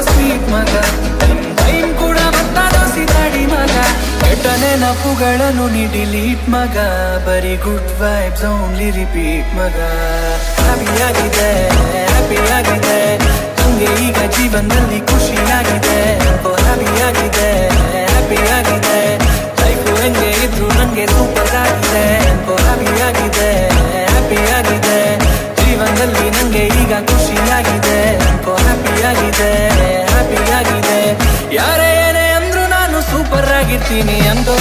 Sweet ಮಗ, time ಕೂಡ ಮತ್ತಾದೋಸಿ ದಾಡಿ ಮಗ, ಕೆಟ್ಟ ನೆನಪುಗಳನ್ನು ನೀ ಡಿಲೀಟ್ ಮಗ, ಬರೀ ಗುಡ್ ವೈಬ್ಸ್ ಓನ್ಲಿ ರಿಪೀಟ್ ಮಗ. ಹ್ಯಾಪಿಯಾಗಿದೆ ಹ್ಯಾಪಿಯಾಗಿದೆ ನಂಗೆ ಈಗ ಜೀವನದಲ್ಲಿ ಖುಷಿಯಾಗಿದೆ, ಹ್ಯಾಪಿಯಾಗಿದೆ ಹ್ಯಾಪಿಯಾಗಿದೆ ಲೈಫು ಹೆಂಗೆ ಇದ್ರು ನಂಗೆ ಸೂಪರ್ ಆಗಿದೆ, ಹ್ಯಾಪಿಯಾಗಿದೆ ಹ್ಯಾಪಿಯಾಗಿದೆ ಜೀವನದಲ್ಲಿ ನಂಗೆ ಈಗ ಖುಷಿಯಾಗಿದೆ, ಹ್ಯಾಪಿಯಾಗಿದೆ ಹ್ಯಾಪಿಯಾಗಿದೆ ಯಾರೇ ಏನೇ ಅಂದ್ರು ನಾನು ಸೂಪರ್ ಆಗಿರ್ತೀನಿ ಅಂದು.